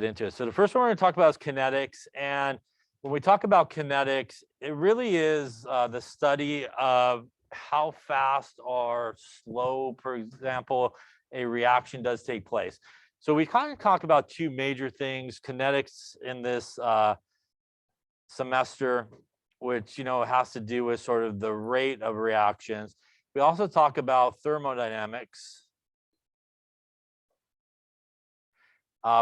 into it. So the first one we're going to talk about is kinetics. And when we talk about kinetics, it really is the study of how fast or slow, for example, a reaction does take place. So we kind of talk about two major things, kinetics in this semester, which, has to do with sort of the rate of reactions. We also talk about thermodynamics,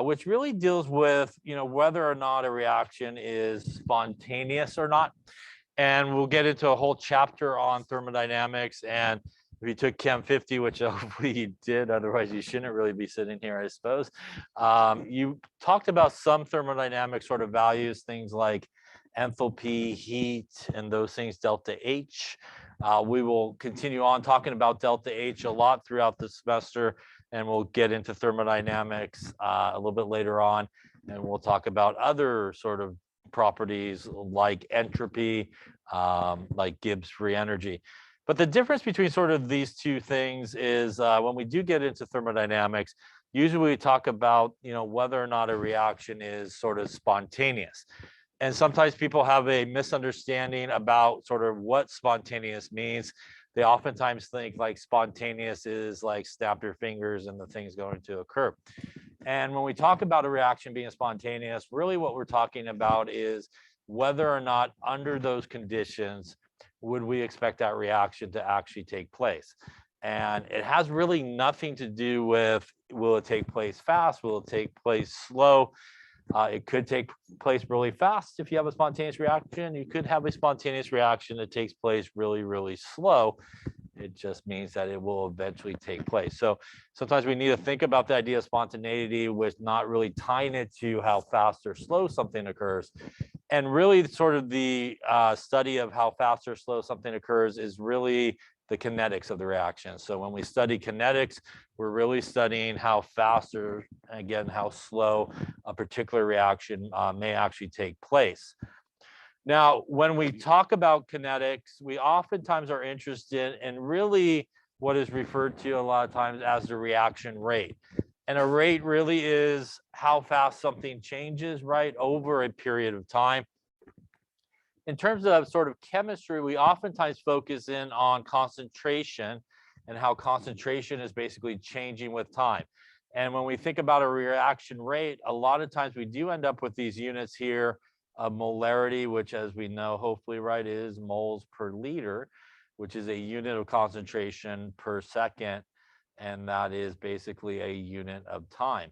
which really deals with, whether or not a reaction is spontaneous or not. And we'll get into a whole chapter on thermodynamics. And if you took Chem 50, which hopefully you did, otherwise you shouldn't really be sitting here, I suppose. You talked about some thermodynamic sort of values, things like enthalpy, heat, and those things, delta H. We will continue on talking about delta H a lot throughout the semester, and we'll get into thermodynamics a little bit later on, and we'll talk about other sort of properties like entropy, like Gibbs free energy. But the difference between sort of these two things is when we do get into thermodynamics, usually we talk about, whether or not a reaction is sort of spontaneous. And sometimes people have a misunderstanding about sort of what spontaneous means. They oftentimes think like spontaneous is like snap your fingers and the thing's going to occur. And when we talk about a reaction being spontaneous, really what we're talking about is whether or not under those conditions would we expect that reaction to actually take place. And it has really nothing to do with, will it take place fast? Will it take place slow? It could take place really fast if you have a spontaneous reaction. You could have a spontaneous reaction that takes place really, really slow. It just means that it will eventually take place. So sometimes we need to think about the idea of spontaneity with not really tying it to how fast or slow something occurs. And really sort of the study of how fast or slow something occurs is really the kinetics of the reaction. So when we study kinetics, we're really studying how fast or, again, how slow a particular reaction may actually take place. Now, when we talk about kinetics, we oftentimes are interested in really what is referred to a lot of times as the reaction rate. And a rate really is how fast something changes, right, over a period of time. In terms of sort of chemistry, we oftentimes focus in on concentration and how concentration is basically changing with time. And when we think about a reaction rate, a lot of times we do end up with these units here of molarity, which, as we know, hopefully, right, is moles per liter, which is a unit of concentration per second. And that is basically a unit of time.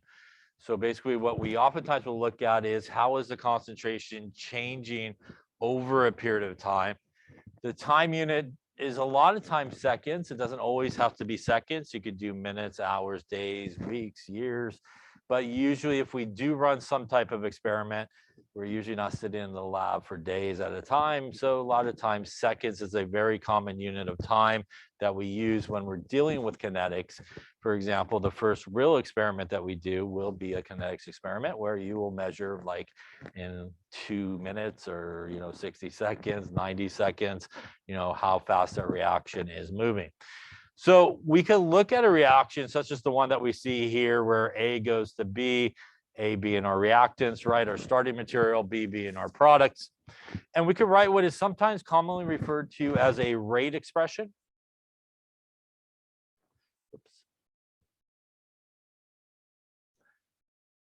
So basically what we oftentimes will look at is how is the concentration changing over a period of time. The time unit is a lot of times seconds. It doesn't always have to be seconds. You could do minutes, hours, days, weeks, years. But usually if we do run some type of experiment, we're usually not sitting in the lab for days at a time. So a lot of times seconds is a very common unit of time that we use when we're dealing with kinetics. For example, the first real experiment that we do will be a kinetics experiment where you will measure like in 2 minutes or 60 seconds, 90 seconds, how fast that reaction is moving. So we can look at a reaction such as the one that we see here where A goes to B, A being our reactants, right? Our starting material, B being our products. And we could write what is sometimes commonly referred to as a rate expression.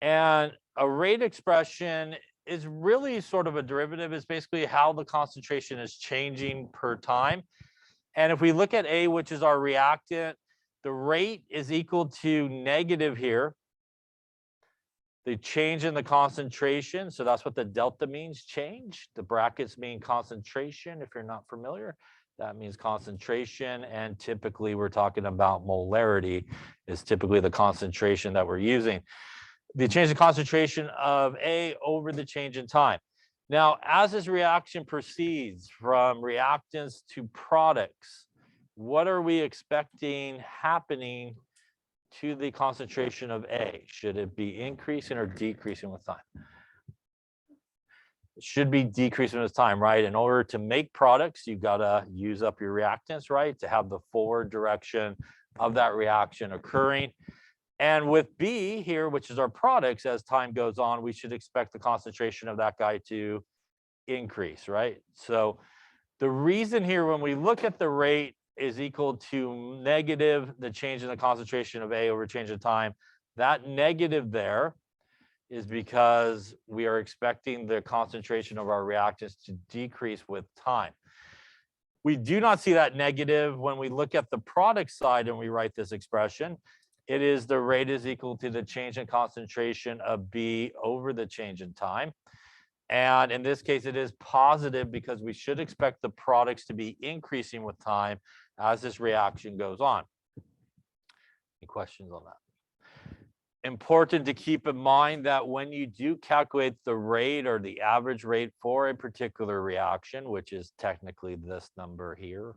And a rate expression is really sort of a derivative. It's basically how the concentration is changing per time. And if we look at A, which is our reactant, the rate is equal to negative here, the change in the concentration. So that's what the delta means, change. The brackets mean concentration. If you're not familiar, that means concentration. And typically we're talking about molarity is typically the concentration that we're using. The change in concentration of A over the change in time. Now, as this reaction proceeds from reactants to products, what are we expecting happening to the concentration of A? Should it be increasing or decreasing with time? It should be decreasing with time, right? In order to make products, you've got to use up your reactants, right? To have the forward direction of that reaction occurring. And with B here, which is our products, as time goes on, we should expect the concentration of that guy to increase, right? So the reason here, when we look at the rate is equal to negative the change in the concentration of A over change in time, that negative there is because we are expecting the concentration of our reactants to decrease with time. We do not see that negative when we look at the product side and we write this expression. It is the rate is equal to the change in concentration of B over the change in time. And in this case, it is positive because we should expect the products to be increasing with time as this reaction goes on. Any questions on that? Important to keep in mind that when you do calculate the rate or the average rate for a particular reaction, which is technically this number here,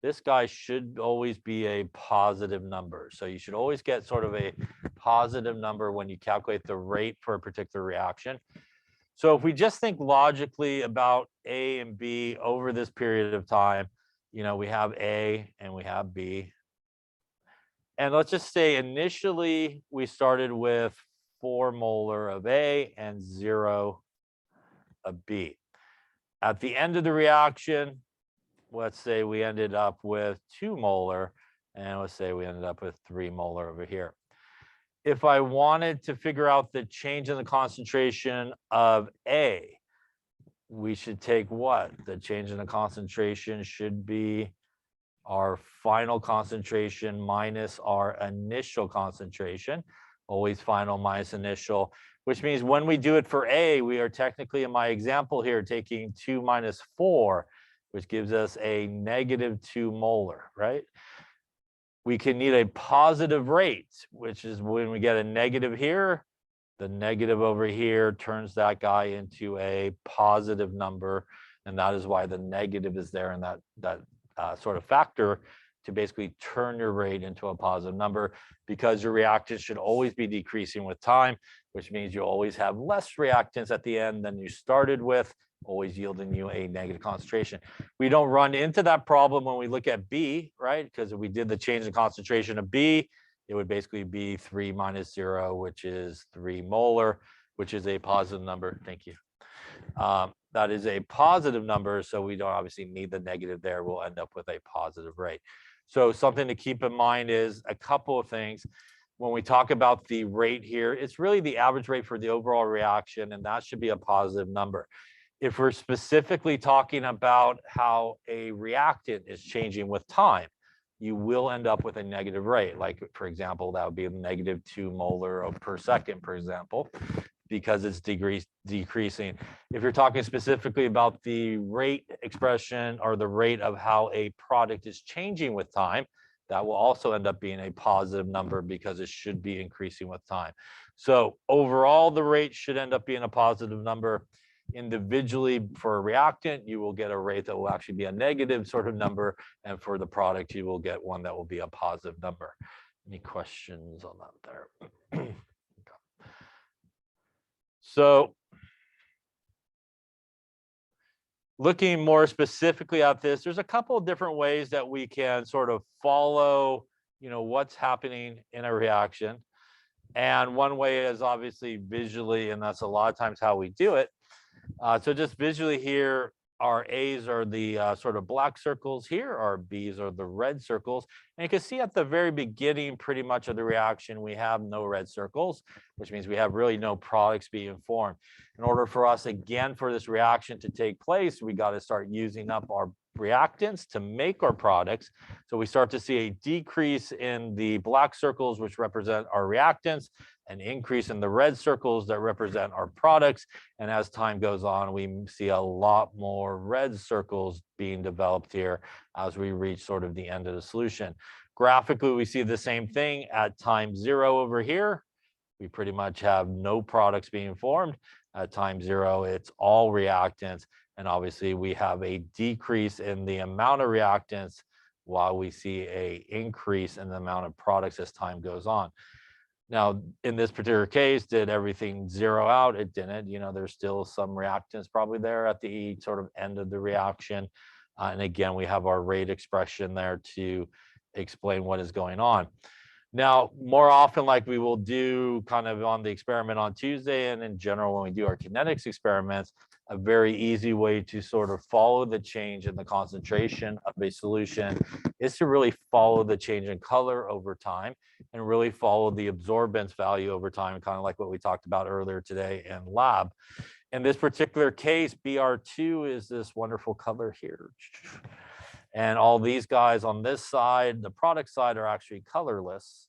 this guy should always be a positive number. So you should always get sort of a positive number when you calculate the rate for a particular reaction. So if we just think logically about A and B over this period of time, we have A and we have B. And let's just say initially we started with 4 molar of A and 0 of B. At the end of the reaction, let's say we ended up with 2 molar, and let's say we ended up with 3 molar over here. If I wanted to figure out the change in the concentration of A, we should take what? The change in the concentration should be our final concentration minus our initial concentration, always final minus initial, which means when we do it for A, we are technically, in my example here, taking 2 minus 4, which gives us a negative 2 molar, right? We can need a positive rate, which is when we get a negative here, the negative over here turns that guy into a positive number. And that is why the negative is there in that sort of factor to basically turn your rate into a positive number, because your reactants should always be decreasing with time, which means you always have less reactants at the end than you started with, always yielding you a negative concentration. We don't run into that problem when we look at B, right? Because if we did the change in concentration of B, it would basically be 3 minus 0, which is 3 molar, which is a positive number. Thank you. That is a positive number, so we don't obviously need the negative there. We'll end up with a positive rate. So something to keep in mind is a couple of things. When we talk about the rate here, it's really the average rate for the overall reaction, and that should be a positive number. If we're specifically talking about how a reactant is changing with time, you will end up with a negative rate. Like, for example, that would be negative 2 molar per second, for example, because it's decreasing. If you're talking specifically about the rate expression or the rate of how a product is changing with time, that will also end up being a positive number because it should be increasing with time. So overall, the rate should end up being a positive number. Individually, for a reactant, you will get a rate that will actually be a negative sort of number, and for the product, you will get one that will be a positive number. Any questions on that there? So looking more specifically at this, there's a couple of different ways that we can sort of follow, what's happening in a reaction. And one way is obviously visually, and that's a lot of times how we do it. So just visually here, our A's are the sort of black circles here, our B's are the red circles. And you can see at the very beginning, pretty much of the reaction, we have no red circles, which means we have really no products being formed. In order for us, again, for this reaction to take place, we got to start using up our reactants to make our products. So we start to see a decrease in the black circles, which represent our reactants, an increase in the red circles that represent our products. And as time goes on, we see a lot more red circles being developed here as we reach sort of the end of the solution. Graphically, we see the same thing at time 0 over here. We pretty much have no products being formed. At time 0, it's all reactants. And obviously, we have a decrease in the amount of reactants while we see an increase in the amount of products as time goes on. Now, in this particular case, did everything zero out? It didn't. There's still some reactants probably there at the sort of end of the reaction. And again, we have our rate expression there to explain what is going on. Now, more often, like we will do kind of on the experiment on Tuesday, and in general, when we do our kinetics experiments, a very easy way to sort of follow the change in the concentration of a solution is to really follow the change in color over time and really follow the absorbance value over time, kind of like what we talked about earlier today in lab. In this particular case, BR2 is this wonderful color here. And all these guys on this side, the product side, are actually colorless.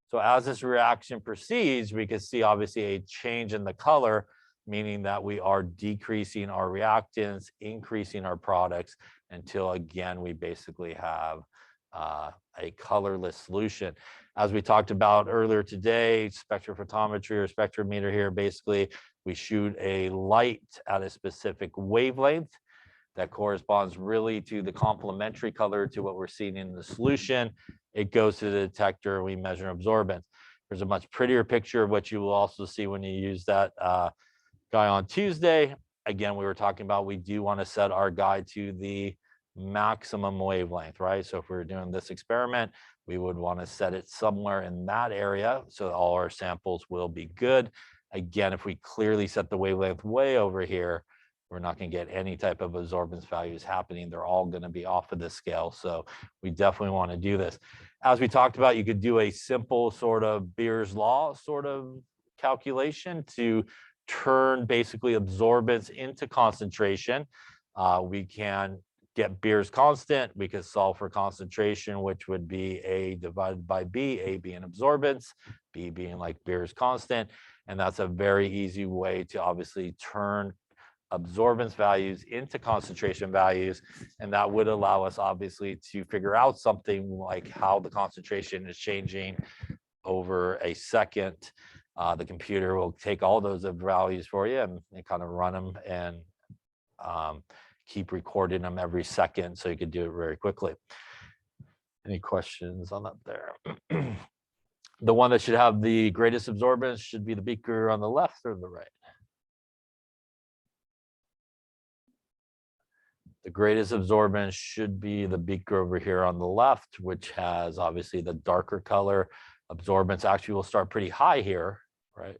So as this reaction proceeds, we can see obviously a change in the color, meaning that we are decreasing our reactants, increasing our products, until again, we basically have a colorless solution. As we talked about earlier today, spectrophotometry or spectrometer here, basically we shoot a light at a specific wavelength that corresponds really to the complementary color to what we're seeing in the solution. It goes to the detector, we measure absorbance. There's a much prettier picture of what you will also see when you use that guy on Tuesday. Again, we were talking about, we do want to set our guide to the maximum wavelength, right? So if we were doing this experiment, we would want to set it somewhere in that area so all our samples will be good. Again, if we clearly set the wavelength way over here, we're not going to get any type of absorbance values happening. They're all going to be off of the scale. So we definitely want to do this. As we talked about, you could do a simple sort of Beer's law sort of calculation to turn basically absorbance into concentration. We can get Beer's constant. We could solve for concentration, which would be A divided by B, A being absorbance, B being like Beer's constant. And that's a very easy way to obviously turn absorbance values into concentration values. And that would allow us obviously to figure out something like how the concentration is changing over a second. The computer will take all those values for you and kind of run them and keep recording them every second, so you could do it very quickly. Any questions on that there? The one that should have the greatest absorbance should be the beaker on the left or the right? The greatest absorbance should be the beaker over here on the left, which has obviously the darker color. Absorbance actually will start pretty high here, right?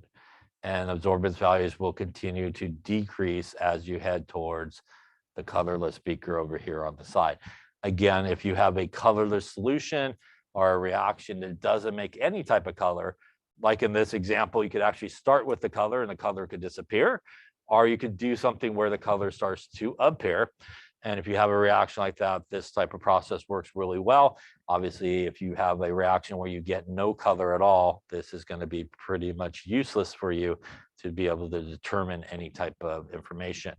And absorbance values will continue to decrease as you head towards the colorless beaker over here on the side. Again, if you have a colorless solution or a reaction that doesn't make any type of color, like in this example, you could actually start with the color and the color could disappear, or you could do something where the color starts to appear. And if you have a reaction like that, this type of process works really well. Obviously, if you have a reaction where you get no color at all, this is going to be pretty much useless for you to be able to determine any type of information.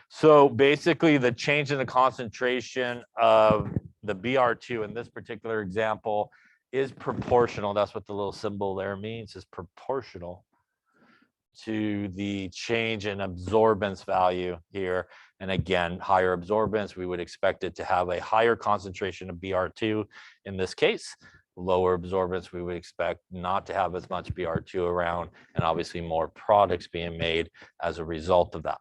So basically, the change in the concentration of the BR2 in this particular example is proportional. That's what the little symbol there means, is proportional to the change in absorbance value here. And again, higher absorbance, we would expect it to have a higher concentration of BR2 in this case. Lower absorbance, we would expect not to have as much BR2 around, and obviously more products being made as a result of that.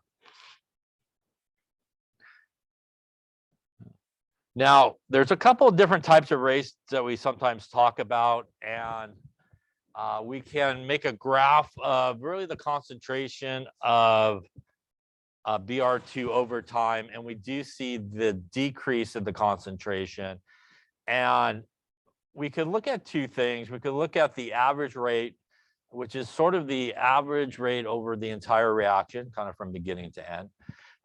Now, there's a couple of different types of rates that we sometimes talk about, and we can make a graph of really the concentration of BR2 over time, and we do see the decrease in the concentration. And we could look at two things. We could look at the average rate, which is sort of the average rate over the entire reaction, kind of from beginning to end.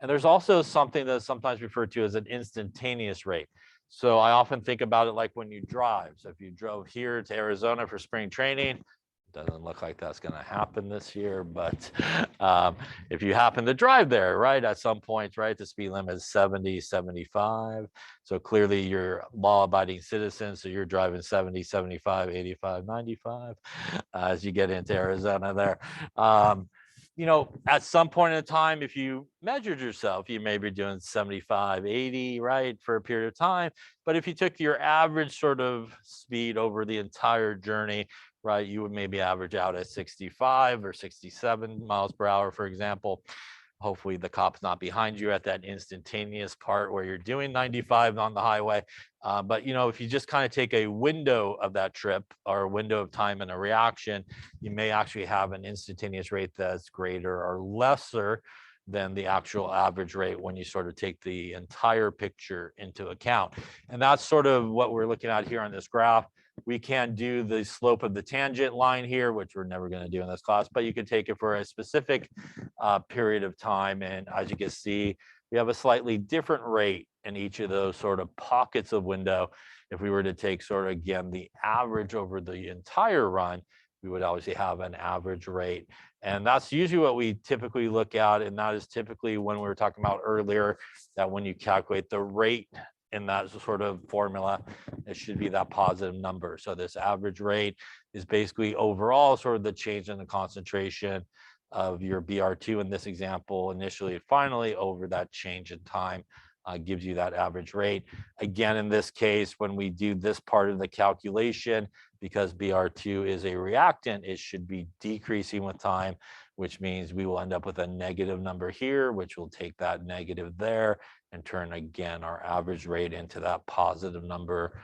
And there's also something that's sometimes referred to as an instantaneous rate. So I often think about it like when you drive. So if you drove here to Arizona for spring training, doesn't look like that's going to happen this year, but if you happen to drive there, right, at some point, right, the speed limit is 70, 75. So clearly you're law-abiding citizens, so you're driving 70, 75, 85, 95 as you get into Arizona there. You know, at some point in time, if you measured yourself, you may be doing 75, 80, right, for a period of time. But if you took your average sort of speed over the entire journey, right, you would maybe average out at 65 or 67 miles per hour, for example. Hopefully the cop's not behind you at that instantaneous part where you're doing 95 on the highway. But if you just kind of take a window of that trip or a window of time in a reaction, you may actually have an instantaneous rate that's greater or lesser than the actual average rate when you sort of take the entire picture into account. And that's sort of what we're looking at here on this graph. We can do the slope of the tangent line here, which we're never going to do in this class, but you can take it for a specific period of time. And as you can see, we have a slightly different rate in each of those sort of pockets of window. If we were to take sort of, again, the average over the entire run, we would obviously have an average rate. And that's usually what we typically look at. And that is typically when we were talking about earlier, that when you calculate the rate in that sort of formula, it should be that positive number. So this average rate is basically overall sort of the change in the concentration of your BR2 in this example, initially and finally over that change in time. Gives you that average rate. Again, in this case, when we do this part of the calculation, because BR2 is a reactant, it should be decreasing with time, which means we will end up with a negative number here, which will take that negative there and turn, again, our average rate into that positive number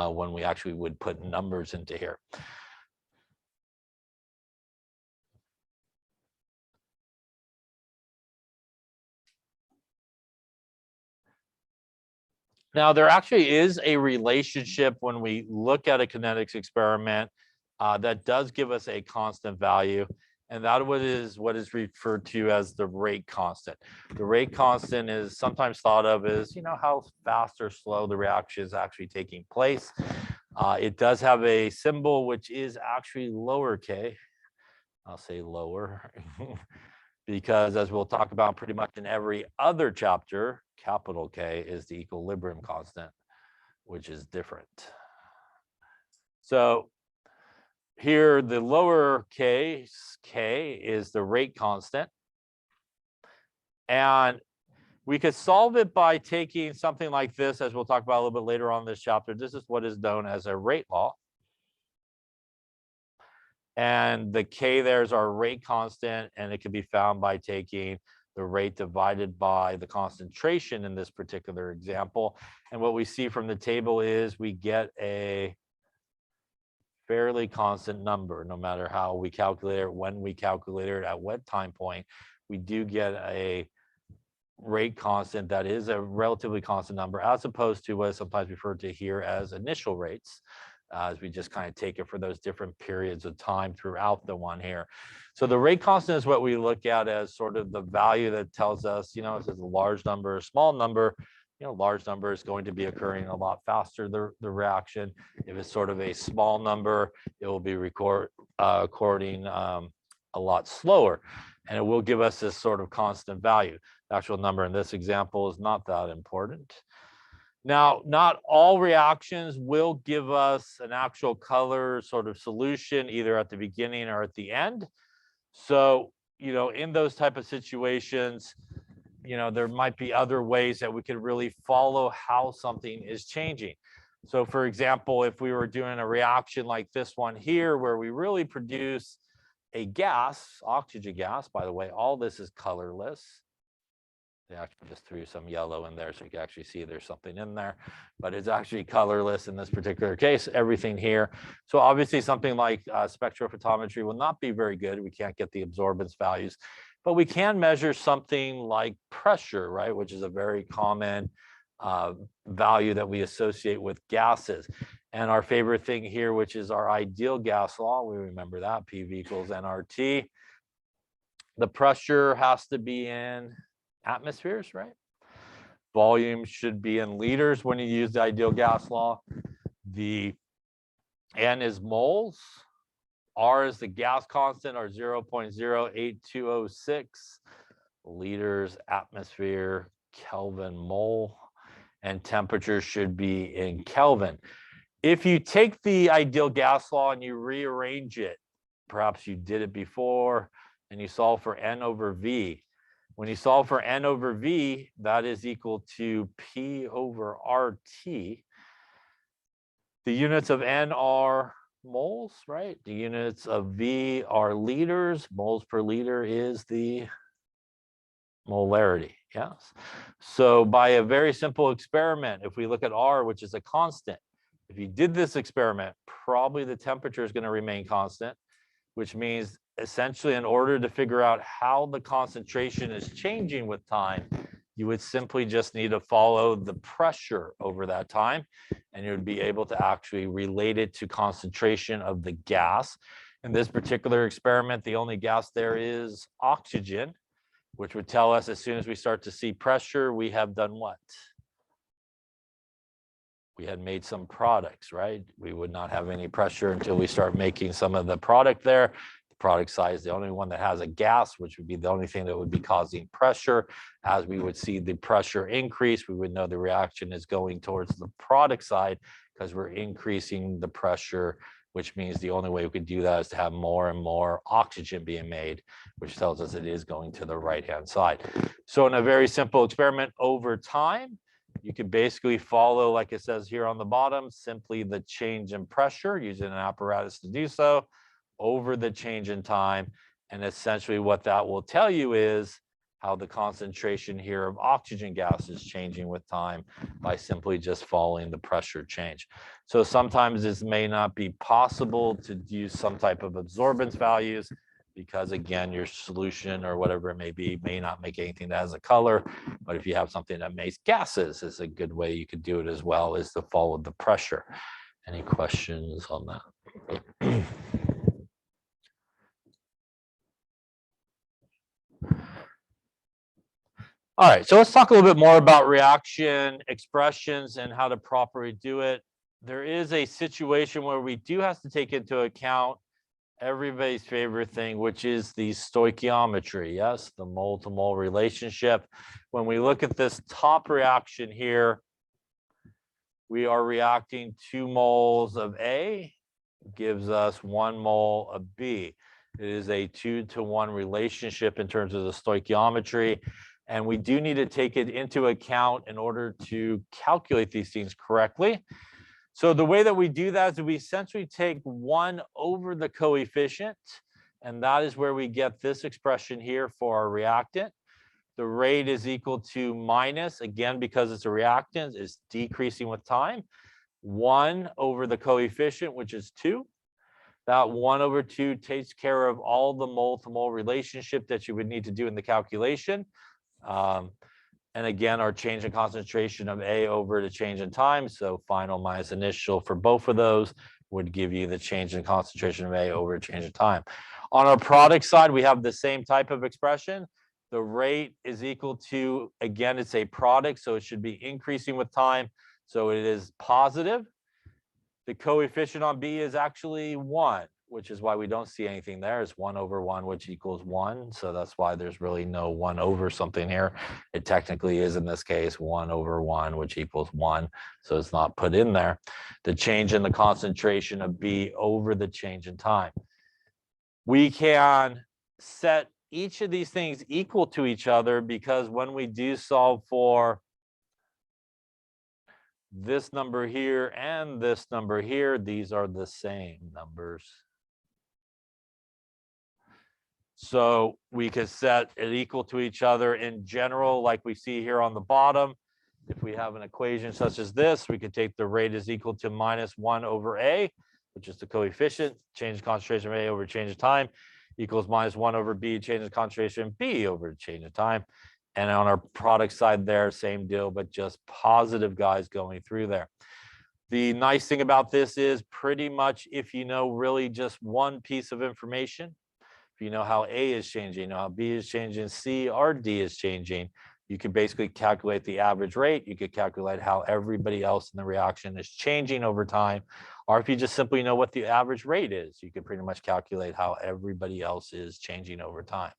when we actually would put numbers into here. Now, there actually is a relationship when we look at a kinetics experiment that does give us a constant value, and that is what is referred to as the rate constant. The rate constant is sometimes thought of as, how fast or slow the reaction is actually taking place. It does have a symbol which is actually lower k. I'll say lower because, as we'll talk about pretty much in every other chapter, capital K is the equilibrium constant, which is different. So here, the lower case K is the rate constant. And we could solve it by taking something like this, as we'll talk about a little bit later on in this chapter. This is what is known as a rate law. And the K there is our rate constant, and it can be found by taking the rate divided by the concentration in this particular example. And what we see from the table is we get a fairly constant number, no matter how we calculate it, when we calculate it, at what time point. We do get a rate constant that is a relatively constant number, as opposed to what is sometimes referred to here as initial rates, as we just kind of take it for those different periods of time throughout the one here. So the rate constant is what we look at as sort of the value that tells us, if it's a large number, a small number, large number is going to be occurring a lot faster, the reaction. If it's sort of a small number, it will be occurring a lot slower, and it will give us this sort of constant value. The actual number in this example is not that important. Now, not all reactions will give us an actual color sort of solution, either at the beginning or at the end. So, in those type of situations, there might be other ways that we could really follow how something is changing. So, for example, if we were doing a reaction like this one here, where we really produce a gas, oxygen gas, by the way, all this is colorless. They actually just threw some yellow in there so you can actually see there's something in there, but it's actually colorless in this particular case, everything here. So obviously something like spectrophotometry will not be very good. We can't get the absorbance values, but we can measure something like pressure, right? Which is a very common value that we associate with gases. And our favorite thing here, which is our ideal gas law, we remember that, PV equals nRT. The pressure has to be in atmospheres, right? Volume should be in liters when you use the ideal gas law. The N is moles. R is the gas constant, or 0.08206 liters, atmosphere, Kelvin, mole, and temperature should be in Kelvin. If you take the ideal gas law and you rearrange it, perhaps you did it before, and you solve for N over V. When you solve for N over V, that is equal to P over RT. The units of N are moles, right? The units of V are liters. Moles per liter is the molarity. Yes. So by a very simple experiment, if we look at R, which is a constant, if you did this experiment, probably the temperature is going to remain constant, which means essentially in order to figure out how the concentration is changing with time, you would simply just need to follow the pressure over that time, and you would be able to actually relate it to concentration of the gas. In this particular experiment, the only gas there is oxygen, which would tell us as soon as we start to see pressure, we have done what? We had made some products, right? We would not have any pressure until we start making some of the product there. The product side is the only one that has a gas, which would be the only thing that would be causing pressure. As we would see the pressure increase, we would know the reaction is going towards the product side because we're increasing the pressure, which means the only way we could do that is to have more and more oxygen being made, which tells us it is going to the right-hand side. So in a very simple experiment over time, you can basically follow, like it says here on the bottom, simply the change in pressure using an apparatus to do so over the change in time. And essentially what that will tell you is how the concentration here of oxygen gas is changing with time by simply just following the pressure change. So sometimes this may not be possible to use some type of absorbance values because again, your solution or whatever it may be may not make anything that has a color. But if you have something that makes gases, is a good way you could do it as well, is to follow the pressure. Any questions on that? All right, so let's talk a little bit more about reaction expressions and how to properly do it. There is a situation where we do have to take into account everybody's favorite thing, which is the stoichiometry. Yes, the mole to mole relationship. When we look at this top reaction here, we are reacting 2 moles of A gives us 1 mole of B. It is a 2-to-1 relationship in terms of the stoichiometry. And we do need to take it into account in order to calculate these things correctly. So the way that we do that is we essentially take 1 over the coefficient, and that is where we get this expression here for our reactant. The rate is equal to minus, again, because it's a reactant, is decreasing with time, 1 over the coefficient, which is 2. That 1 over 2 takes care of all the mole to mole relationship that you would need to do in the calculation. And again, our change in concentration of A over the change in time, so final minus initial for both of those would give you the change in concentration of A over change in time. On our product side, we have the same type of expression. The rate is equal to, again, it's a product, so it should be increasing with time, so it is positive. The coefficient on B is actually 1, which is why we don't see anything there. It's 1 over 1, which equals 1. So that's why there's really no 1 over something here. It technically is, in this case, 1 over 1, which equals 1. So it's not put in there. The change in the concentration of B over the change in time. We can set each of these things equal to each other because when we do solve for this number here and this number here, these are the same numbers. So we could set it equal to each other in general, like we see here on the bottom. If we have an equation such as this, we could take the rate is equal to minus 1 over A, which is the coefficient, change in concentration of A over change of time, equals minus 1 over B, change in concentration of B over change of time. And on our product side there, same deal, but just positive guys going through there. The nice thing about this is pretty much if you know really just one piece of information, if you know how A is changing, you know how B is changing, C or D is changing, you could basically calculate the average rate. You could calculate how everybody else in the reaction is changing over time. Or if you just simply know what the average rate is, you can pretty much calculate how everybody else is changing over time.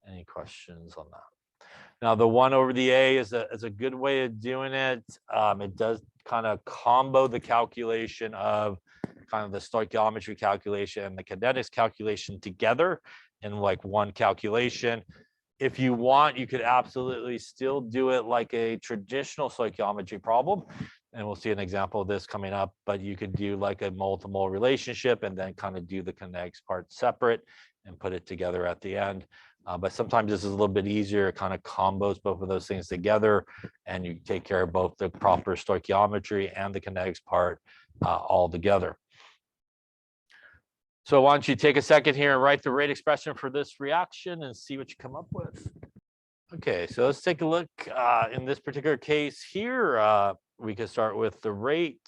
Any questions on that? Now, the 1 over the A is a good way of doing it. It does kind of combo the calculation of kind of the stoichiometry calculation and the kinetics calculation together in like one calculation. If you want, you could absolutely still do it like a traditional stoichiometry problem. And we'll see an example of this coming up, but you could do like a multiple relationship and then kind of do the kinetics part separate and put it together at the end. But sometimes this is a little bit easier. It kind of combos both of those things together, and you take care of both the proper stoichiometry and the kinetics part all together. So why don't you take a second here and write the rate expression for this reaction and see what you come up with. Okay, so let's take a look. In this particular case here, we can start with the rate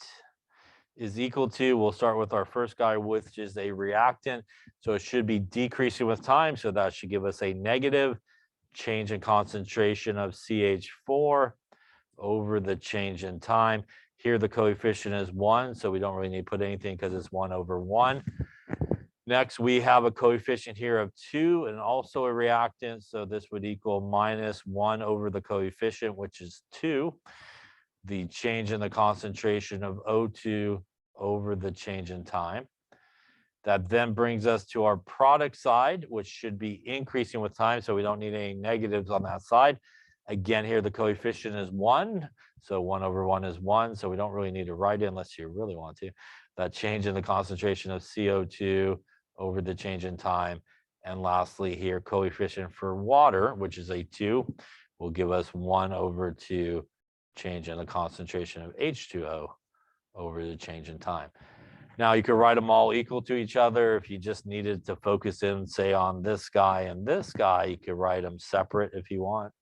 is equal to, we'll start with our first guy, which is a reactant. So it should be decreasing with time. So that should give us a negative change in concentration of CH4 over the change in time. Here, the coefficient is 1, so we don't really need to put anything because it's 1 over 1. Next, we have a coefficient here of 2 and also a reactant. So this would equal minus 1 over the coefficient, which is 2. The change in the concentration of O2 over the change in time. That then brings us to our product side, which should be increasing with time. So we don't need any negatives on that side. Again, here the coefficient is 1. So 1 over 1 is 1. So we don't really need to write it unless you really want to. That change in the concentration of CO2 over the change in time. And lastly here, coefficient for water, which is a 2, will give us 1 over 2 change in the concentration of H2O over the change in time. Now you could write them all equal to each other. If you just needed to focus in, say, on this guy and this guy, you could write them separate if you want.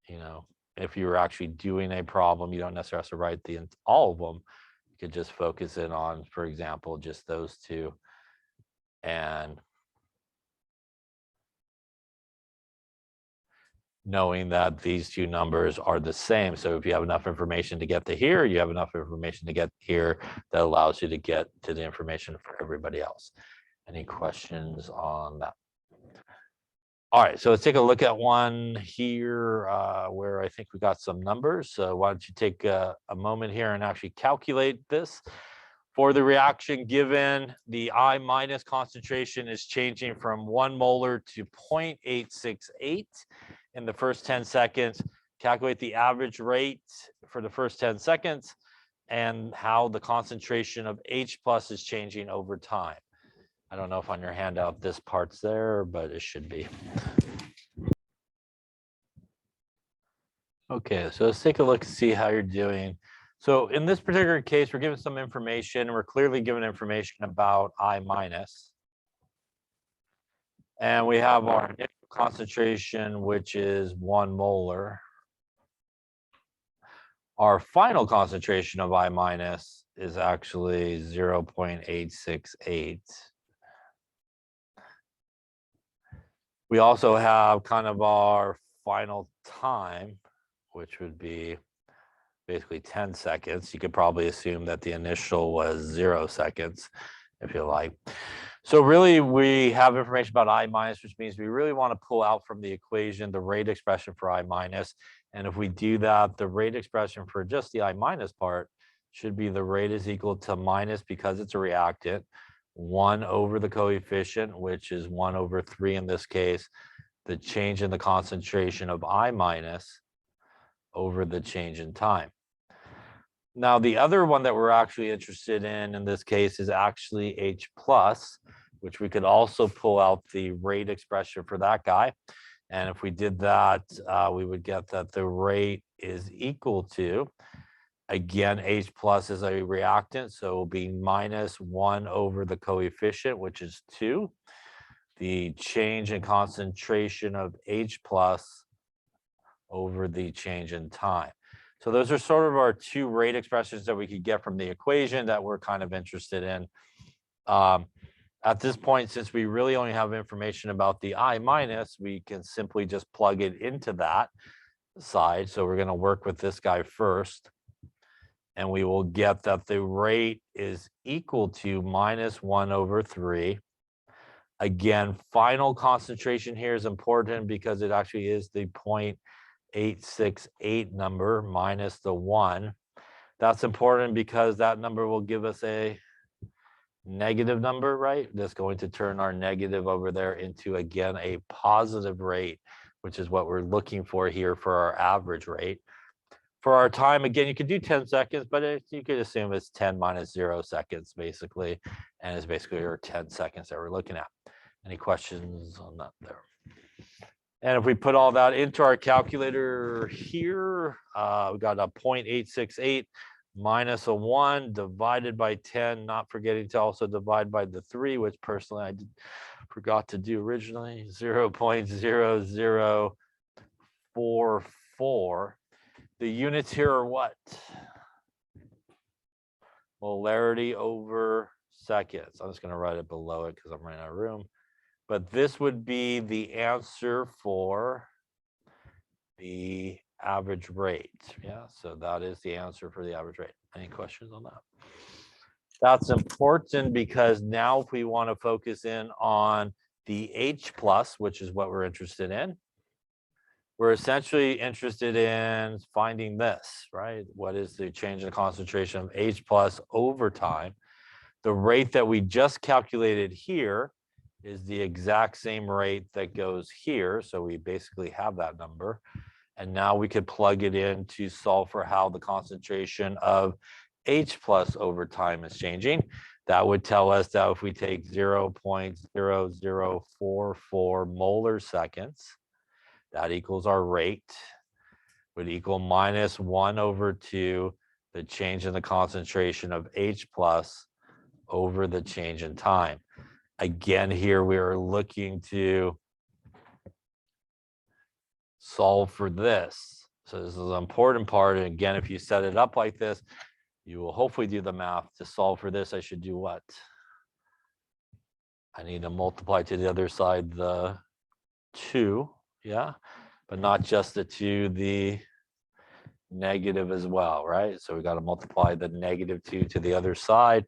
You know, if you were actually doing a problem, you don't necessarily have to write all of them. You could just focus in on, for example, just those two. And knowing that these two numbers are the same. So if you have enough information to get to here, you have enough information to get here that allows you to get to the information for everybody else. Any questions on that? All right, so let's take a look at one here where I think we got some numbers. So why don't you take a moment here and actually calculate this. For the reaction given, the I minus concentration is changing from 1 molar to 0.868 in the first 10 seconds. Calculate the average rate for the first 10 seconds and how the concentration of H plus is changing over time. I don't know if on your handout this part's there, but it should be. Okay, so let's take a look and see how you're doing. So in this particular case, we're given some information. We're clearly given information about I minus. And we have our initial concentration, which is 1 molar. Our final concentration of I minus is actually 0.868. We also have kind of our final time, which would be basically 10 seconds. You could probably assume that the initial was 0 seconds, if you like. So really, we have information about I minus, which means we really want to pull out from the equation the rate expression for I minus. And if we do that, the rate expression for just the I minus part should be the rate is equal to minus, because it's a reactant, 1 over the coefficient, which is 1 over 3 in this case, the change in the concentration of I minus over the change in time. Now, the other one that we're actually interested in this case is actually H plus, which we could also pull out the rate expression for that guy. And if we did that, we would get that the rate is equal to, again, H plus is a reactant, so it will be minus 1 over the coefficient, which is 2. The change in concentration of H plus over the change in time. So those are sort of our two rate expressions that we could get from the equation that we're kind of interested in. At this point, since we really only have information about the I minus, we can simply just plug it into that side. So we're going to work with this guy first. And we will get that the rate is equal to minus 1 over 3. Again, final concentration here is important because it actually is the 0.868 number minus the 1. That's important because that number will give us a negative number, right? That's going to turn our negative over there into, again, a positive rate, which is what we're looking for here for our average rate. For our time, again, you could do 10 seconds, but you could assume it's 10 minus 0 seconds, basically. And it's basically our 10 seconds that we're looking at. Any questions on that there? And if we put all that into our calculator here, we got a 0.868 minus a 1 divided by 10, not forgetting to also divide by the 3, which personally I forgot to do originally, 0.0044. The units here are what? Molarity over seconds. I'm just going to write it below it because I'm running out of room. But this would be the answer for the average rate. Yeah, so that is the answer for the average rate. Any questions on that? That's important because now if we want to focus in on the H plus, which is what we're interested in, we're essentially interested in finding this, right? What is the change in concentration of H plus over time? The rate that we just calculated here is the exact same rate that goes here. So we basically have that number. And now we could plug it in to solve for how the concentration of H plus over time is changing. That would tell us that if we take 0.0044 molar seconds, that equals our rate, would equal minus 1 over 2, the change in the concentration of H plus over the change in time. Again, here we are looking to solve for this. So this is an important part. And again, if you set it up like this, you will hopefully do the math. To solve for this, I should do what? I need to multiply to the other side the 2, yeah? But not just the 2, the negative as well, right? So we got to multiply the negative 2 to the other side.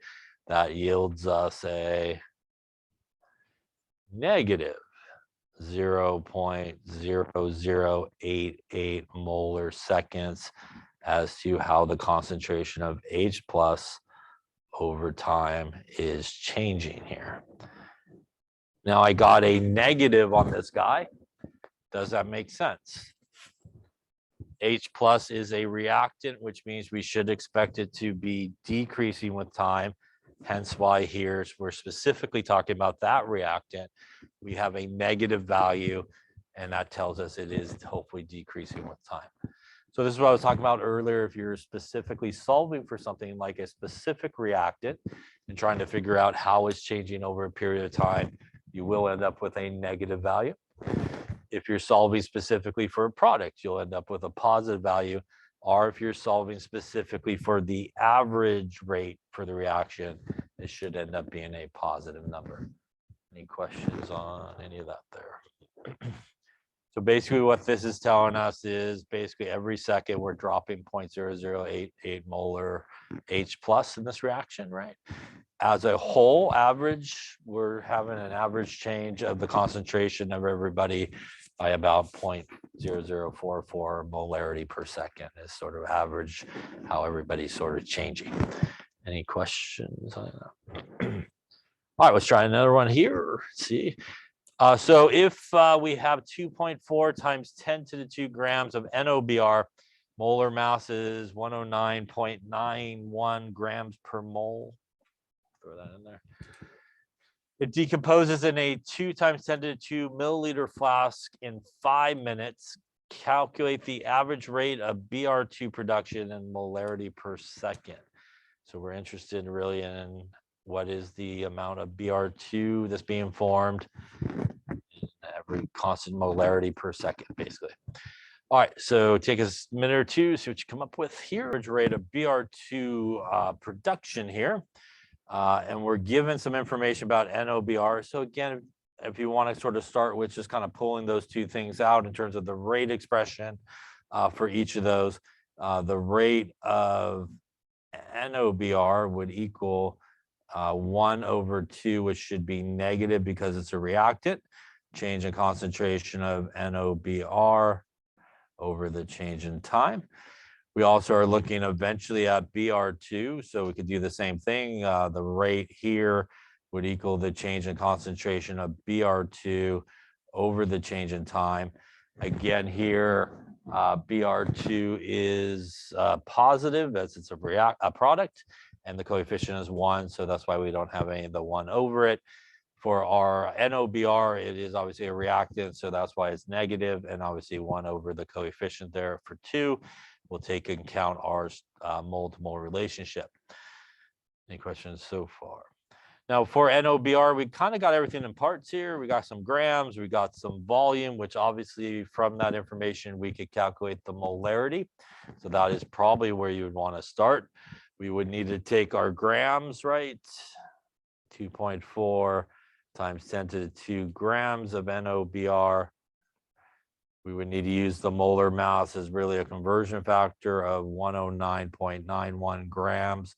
That yields us a negative 0.0088 molar seconds as to how the concentration of H plus over time is changing here. Now I got a negative on this guy. Does that make sense? H plus is a reactant, which means we should expect it to be decreasing with time. Hence why here we're specifically talking about that reactant. We have a negative value, and that tells us it is hopefully decreasing with time. So this is what I was talking about earlier. If you're specifically solving for something like a specific reactant and trying to figure out how it's changing over a period of time, you will end up with a negative value. If you're solving specifically for a product, you'll end up with a positive value. Or if you're solving specifically for the average rate for the reaction, it should end up being a positive number. Any questions on any of that there? So basically what this is telling us is basically every second we're dropping 0.0088 molar H plus in this reaction, right? As a whole average, we're having an average change of the concentration of everybody by about 0.0044 molarity per second is sort of average how everybody's sort of changing. Any questions on that? All right, let's try another one here. Let's see. So if we have 2.4 times 10 to the 2 grams of NOBr, molar mass is 109.91 grams per mole. Throw that in there. It decomposes in a 2 times 10 to the 2 milliliter flask in 5 minutes. Calculate the average rate of Br2 production and molarity per second. So we're interested really in what is the amount of Br2 that's being formed in every constant molarity per second, basically. All right, so take a minute or two, see what you come up with here. Average rate of Br2 production here. And we're given some information about NOBr. So again, if you want to sort of start with just kind of pulling those two things out in terms of the rate expression for each of those, the rate of NOBr would equal 1 over 2, which should be negative because it's a reactant. Change in concentration of NOBr over the change in time. We also are looking eventually at Br2, so we could do the same thing. The rate here would equal the change in concentration of Br2 over the change in time. Again, here, Br2 is positive as it's a product, and the coefficient is 1, so that's why we don't have any of the 1 over it. For our NOBr, it is obviously a reactant, so that's why it's negative, and obviously 1 over the coefficient there for 2. We'll take into account our mole-to-mole relationship. Any questions so far? Now for NOBr, we kind of got everything in parts here. We got some grams, we got some volume, which obviously from that information, we could calculate the molarity. So that is probably where you would want to start. We would need to take our grams, right? 2.4 times 10 to the 2 grams of NOBr. We would need to use the molar mass as really a conversion factor of 109.91 grams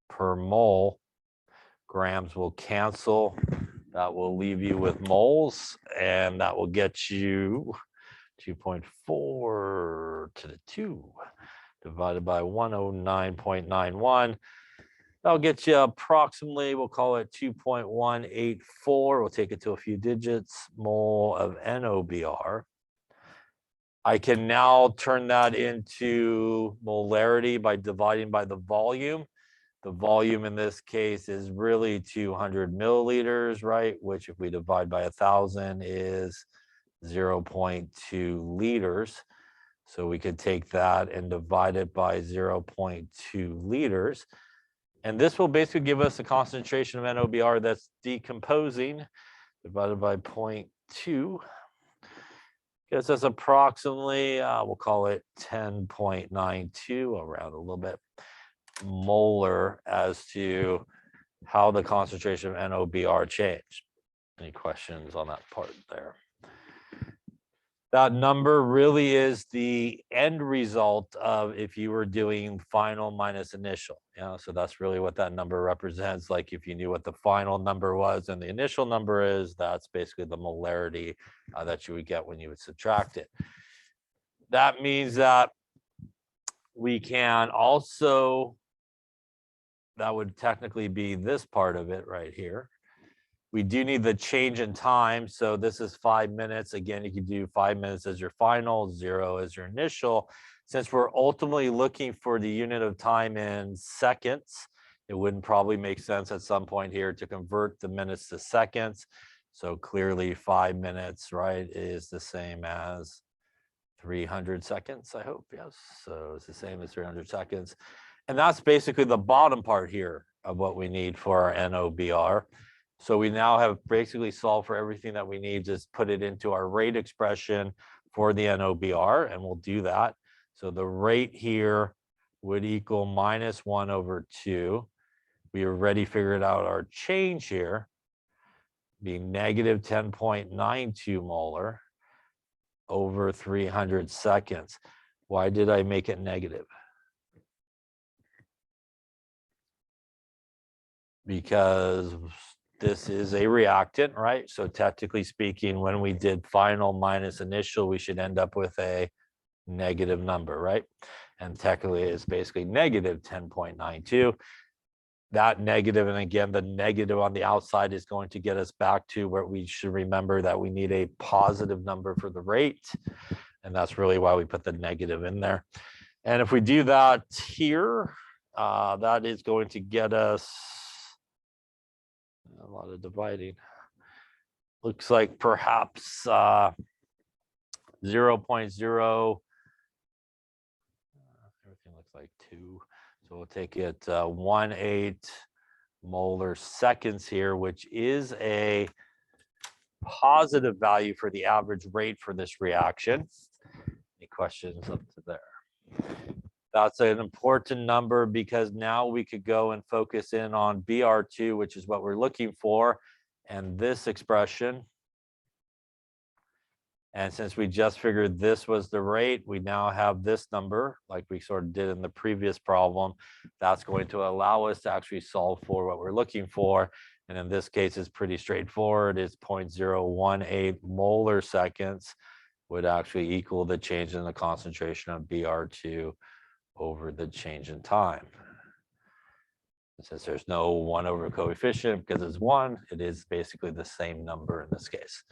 per mole. Grams will cancel. That will leave you with moles, and that will get you 2.4 to the 2 divided by 109.91. That'll get you approximately, we'll call it 2.184. We'll take it to a few digits, mole of NOBr. I can now turn that into molarity by dividing by the volume. The volume in this case is really 200 milliliters, right? Which if we divide by 1,000 is 0.2 liters. So we could take that and divide it by 0.2 liters. And this will basically give us a concentration of NOBr that's decomposing divided by 0.2. Gives us approximately, we'll call it 10.92, around a little bit, molar as to how the concentration of NOBr changed. Any questions on that part there? That number really is the end result of if you were doing final minus initial. So that's really what that number represents. Like if you knew what the final number was and the initial number is, that's basically the molarity that you would get when you would subtract it. That means that we can also, that would technically be this part of it right here. We do need the change in time. So this is 5 minutes. Again, you can do 5 minutes as your final, 0 as your initial. Since we're ultimately looking for the unit of time in seconds, it wouldn't probably make sense at some point here to convert the minutes to seconds. So clearly 5 minutes, right, is the same as 300 seconds, I hope. Yes. So it's the same as 300 seconds. And that's basically the bottom part here of what we need for our NOBr. So we now have basically solved for everything that we need. Just put it into our rate expression for the NOBr, and we'll do that. So the rate here would equal minus 1 over 2. We already figured out our change here, being negative 10.92 molar over 300 seconds. Why did I make it negative? Because this is a reactant, right? So technically speaking, when we did final minus initial, we should end up with a negative number, right? And technically it's basically negative 10.92. That negative, and again, the negative on the outside is going to get us back to where we should remember that we need a positive number for the rate. And that's really why we put the negative in there. And if we do that here, that is going to get us a lot of dividing. Looks like perhaps 0.0. Everything looks like 2. So we'll take it 1/8 molar seconds here, which is a positive value for the average rate for this reaction. Any questions up to there? That's an important number because now we could go and focus in on Br2, which is what we're looking for, and this expression. And since we just figured this was the rate, we now have this number, like we sort of did in the previous problem. That's going to allow us to actually solve for what we're looking for. And in this case, it's pretty straightforward. It's 0.018 molar seconds would actually equal the change in the concentration of Br2 over the change in time. Since there's no 1 over coefficient because it's 1, it is basically the same number in this case.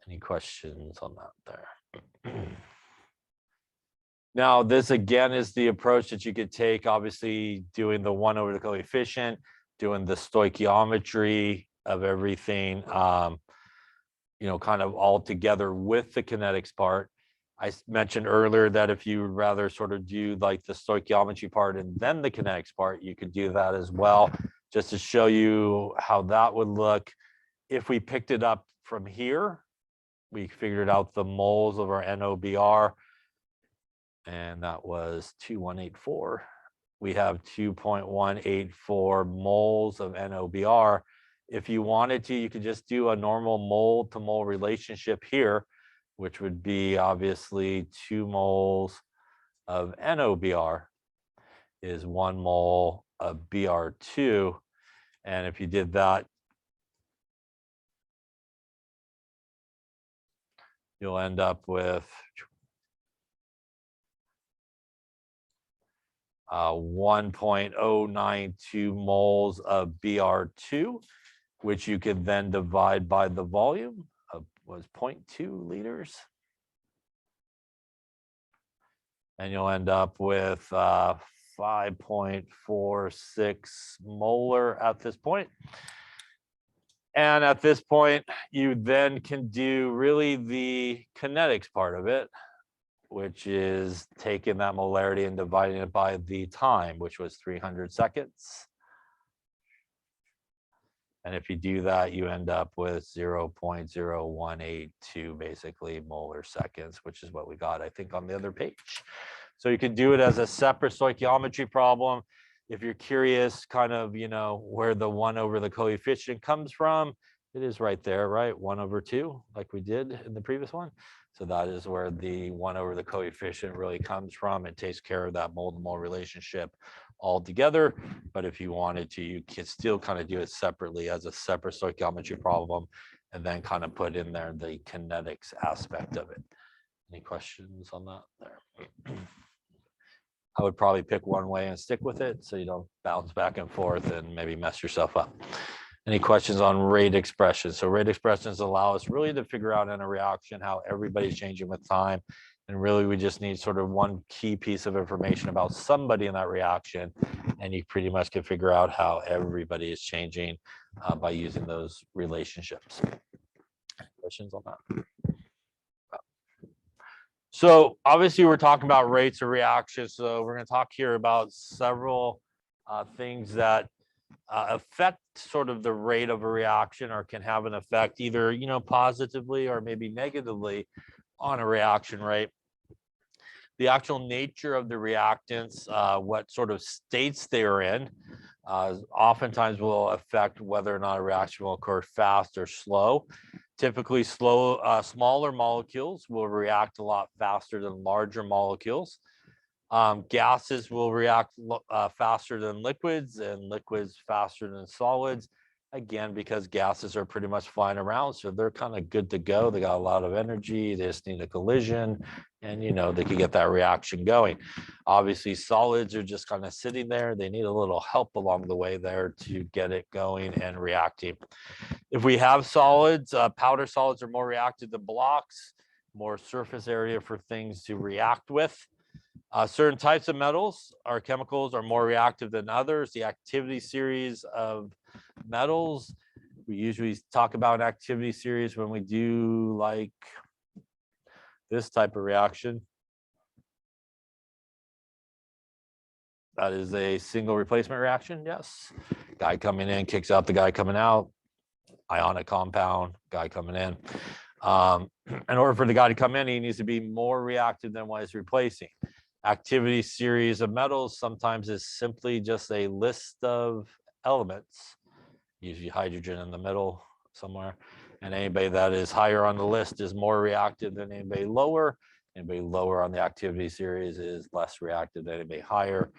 Any questions on that there? Now, this again is the approach that you could take, obviously doing the 1 over the coefficient, doing the stoichiometry of everything, kind of all together with the kinetics part. I mentioned earlier that if you would rather sort of do like the stoichiometry part and then the kinetics part, you could do that as well, just to show you how that would look. If we picked it up from here, we figured out the moles of our NOBR, and that was 2184. We have 2.184 moles of NOBR. If you wanted to, you could just do a normal mole to mole relationship here, which would be obviously 2 moles of NOBR is 1 mole of Br2. And if you did that, you'll end up with 1.092 moles of Br2, which you can then divide by the volume of was 0.2 liters. And you'll end up with 5.46 molar at this point. And at this point, you then can do really the kinetics part of it, which is taking that molarity and dividing it by the time, which was 300 seconds. And if you do that, you end up with 0.0182 basically molar seconds, which is what we got, I think, on the other page. So you can do it as a separate stoichiometry problem. If you're curious kind of, where the 1 over the coefficient comes from, it is right there, right? 1 over 2, like we did in the previous one. So that is where the 1 over the coefficient really comes from. It takes care of that mole to mole relationship altogether. But if you wanted to, you can still kind of do it separately as a separate stoichiometry problem, and then kind of put in there the kinetics aspect of it. Any questions on that there? I would probably pick one way and stick with it so you don't bounce back and forth and maybe mess yourself up. Any questions on rate expressions? So rate expressions allow us really to figure out in a reaction how everybody's changing with time. And really, we just need sort of one key piece of information about somebody in that reaction, and you pretty much can figure out how everybody is changing by using those relationships. Questions on that? So obviously, we're talking about rates of reaction. So we're going to talk here about several things that affect sort of the rate of a reaction, or can have an effect either, positively or maybe negatively on a reaction rate. The actual nature of the reactants, what sort of states they're in, oftentimes will affect whether or not a reaction will occur fast or slow. Typically, smaller molecules will react a lot faster than larger molecules. Gases will react faster than liquids, and liquids faster than solids. Again, because gases are pretty much flying around, so they're kind of good to go. They got a lot of energy. They just need a collision, and they could get that reaction going. Obviously, solids are just kind of sitting there. They need a little help along the way there to get it going and reacting. If we have solids, powder solids are more reactive than blocks, more surface area for things to react with. Certain types of metals or chemicals are more reactive than others. The activity series of metals, we usually talk about an activity series when we do like this type of reaction. That is a single replacement reaction, yes. Guy coming in kicks out the guy coming out. Ionic compound, guy coming in. In order for the guy to come in, he needs to be more reactive than what he's replacing. Activity series of metals sometimes is simply just a list of elements, usually hydrogen in the middle somewhere. And anybody that is higher on the list is more reactive than anybody lower. Anybody lower on the activity series is less reactive than anybody higher.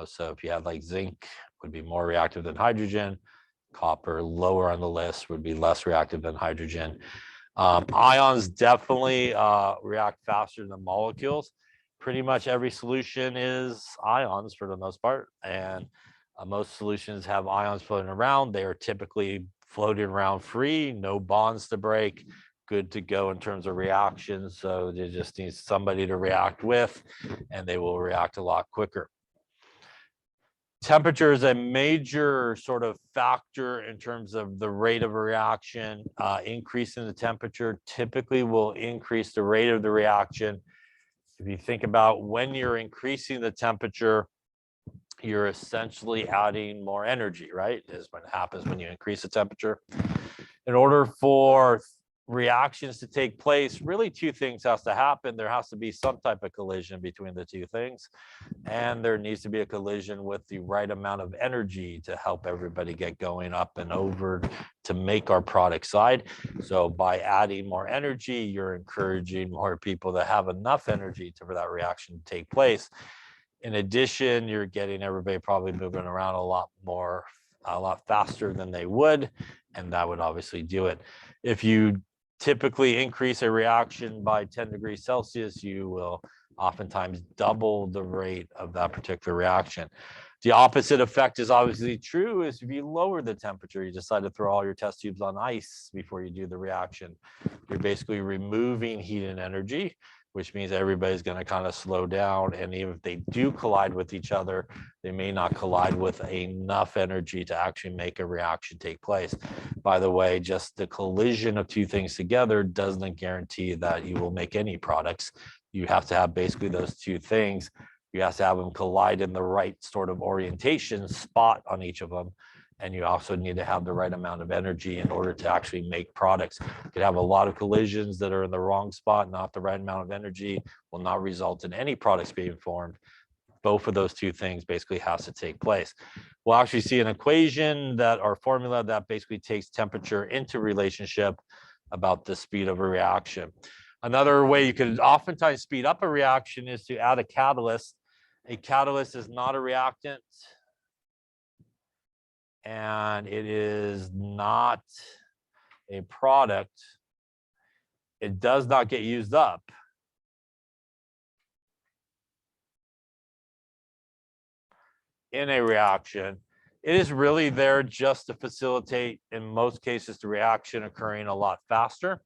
So if you have like zinc would be more reactive than hydrogen. Copper lower on the list would be less reactive than hydrogen. Ions definitely react faster than molecules. Pretty much every solution is ions for the most part, and most solutions have ions floating around. They are typically floating around free, no bonds to break, good to go in terms of reactions. So they just need somebody to react with, and they will react a lot quicker. Temperature is a major sort of factor in terms of the rate of a reaction. Increasing the temperature typically will increase the rate of the reaction. If you think about when you're increasing the temperature, you're essentially adding more energy, right? Is what happens when you increase the temperature. In order for reactions to take place, really two things has to happen. There has to be some type of collision between the two things, and there needs to be a collision with the right amount of energy to help everybody get going up and over to make our product side. So by adding more energy, you're encouraging more people to have enough energy for that reaction to take place. In addition, you're getting everybody probably moving around a lot faster than they would, and that would obviously do it. If you typically increase a reaction by 10 degrees Celsius, you will oftentimes double the rate of that particular reaction. The opposite effect is obviously true is if you lower the temperature, you decide to throw all your test tubes on ice before you do the reaction. You're basically removing heat and energy, which means everybody's going to kind of slow down. And even if they do collide with each other, they may not collide with enough energy to actually make a reaction take place. By the way, just the collision of two things together doesn't guarantee that you will make any products. You have to have basically those two things. You have to have them collide in the right sort of orientation spot on each of them. And you also need to have the right amount of energy in order to actually make products. You could have a lot of collisions that are in the wrong spot, not the right amount of energy, will not result in any products being formed. Both of those two things basically has to take place. We'll actually see an equation that or formula that basically takes temperature into relationship about the speed of a reaction. Another way you could oftentimes speed up a reaction is to add a catalyst. A catalyst is not a reactant, and it is not a product. It does not get used up. In a reaction, it is really there just to facilitate, in most cases, the reaction occurring a lot faster.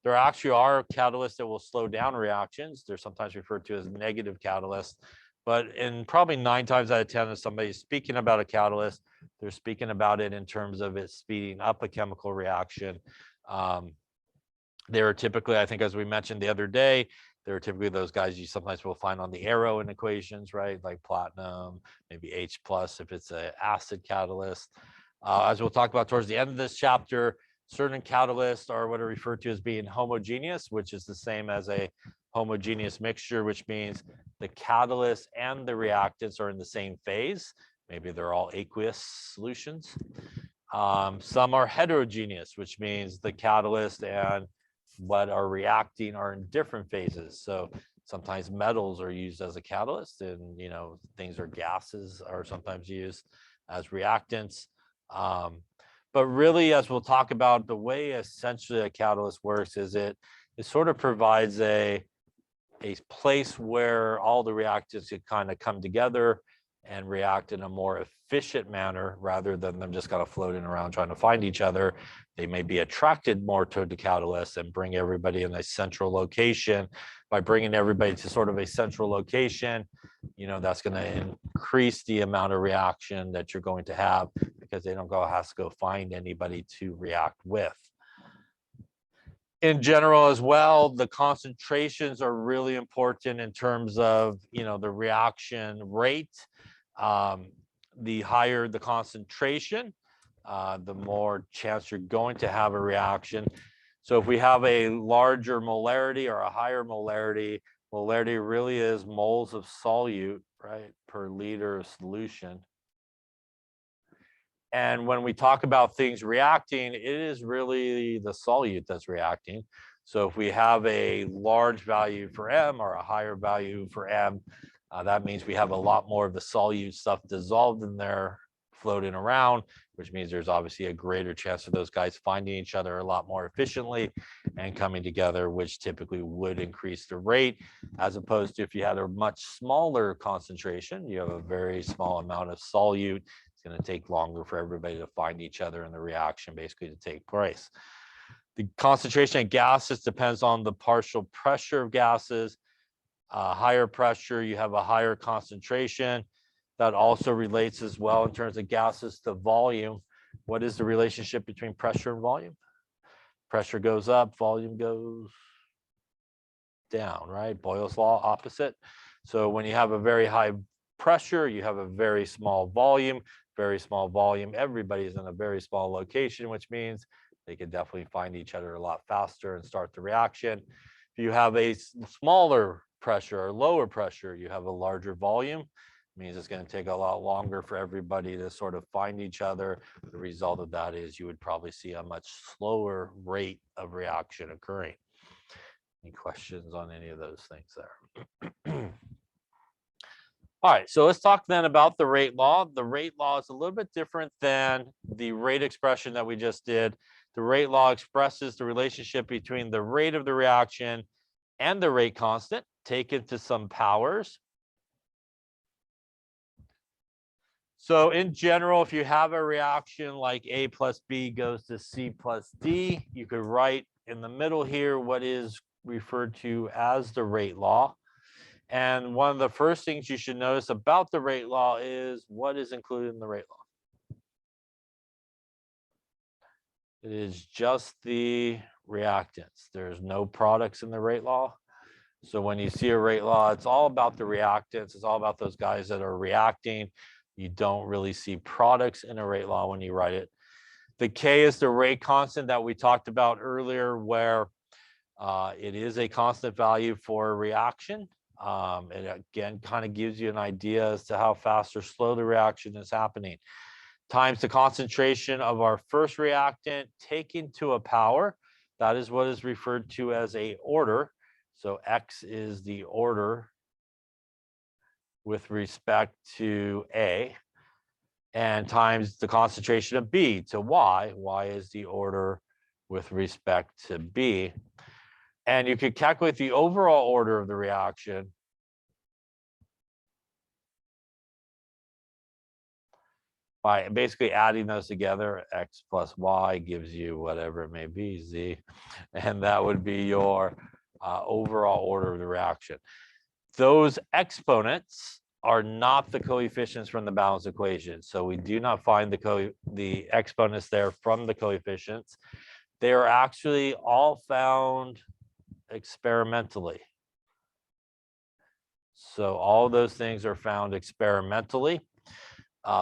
There actually are catalysts that will slow down reactions. They're sometimes referred to as negative catalysts. But in probably 9 times out of 10, if somebody's speaking about a catalyst, they're speaking about it in terms of it speeding up a chemical reaction. They are typically, I think, as we mentioned the other day, they're typically those guys you sometimes will find on the arrow in equations, right? Like platinum, maybe H plus if it's an acid catalyst. As we'll talk about towards the end of this chapter, certain catalysts are what are referred to as being homogeneous, which is the same as a homogeneous mixture, which means the catalyst and the reactants are in the same phase. Maybe they're all aqueous solutions. Some are heterogeneous, which means the catalyst and what are reacting are in different phases. So sometimes metals are used as a catalyst, and things or gases are sometimes used as reactants. But really, as we'll talk about, the way essentially a catalyst works is it sort of provides a place where all the reactants could kind of come together and react in a more efficient manner rather than them just kind of floating around trying to find each other. They may be attracted more to the catalyst and bring everybody in a central location. By bringing everybody to sort of a central location, that's going to increase the amount of reaction that you're going to have because they don't have to go find anybody to react with. In general as well, the concentrations are really important in terms of, the reaction rate. The higher the concentration, the more chance you're going to have a reaction. So if we have a larger molarity or a higher molarity really is moles of solute, right, per liter of solution. And when we talk about things reacting, it is really the solute that's reacting. So if we have a large value for M or a higher value for M, that means we have a lot more of the solute stuff dissolved in there floating around, which means there's obviously a greater chance of those guys finding each other a lot more efficiently and coming together, which typically would increase the rate, as opposed to if you had a much smaller concentration, you have a very small amount of solute. It's going to take longer for everybody to find each other and the reaction basically to take place. The concentration of gases depends on the partial pressure of gases. Higher pressure, you have a higher concentration. That also relates as well in terms of gases to volume. What is the relationship between pressure and volume? Pressure goes up, volume goes down, right? Boyle's law, opposite. So when you have a very high pressure, you have a very small volume. Very small volume, everybody's in a very small location, which means they can definitely find each other a lot faster and start the reaction. If you have a smaller pressure or lower pressure, you have a larger volume. It means it's going to take a lot longer for everybody to sort of find each other. The result of that is you would probably see a much slower rate of reaction occurring. Any questions on any of those things there? All right, so let's talk then about the rate law. The rate law is a little bit different than the rate expression that we just did. The rate law expresses the relationship between the rate of the reaction and the rate constant taken to some powers. So in general, if you have a reaction like A plus B goes to C plus D, you could write in the middle here what is referred to as the rate law. And one of the first things you should notice about the rate law is what is included in the rate law. It is just the reactants. There's no products in the rate law. So when you see a rate law, it's all about the reactants. It's all about those guys that are reacting. You don't really see products in a rate law when you write it. The K is the rate constant that we talked about earlier, where it is a constant value for a reaction. It again kind of gives you an idea as to how fast or slow the reaction is happening. Times the concentration of our first reactant taken to a power. That is what is referred to as a order. So X is the order with respect to A, and times the concentration of B to Y. Y is the order with respect to B. And you could calculate the overall order of the reaction by basically adding those together. X plus Y gives you whatever it may be, Z, and that would be your overall order of the reaction. Those exponents are not the coefficients from the balance equation. So we do not find the exponents there from the coefficients. They are actually all found experimentally. So all those things are found experimentally,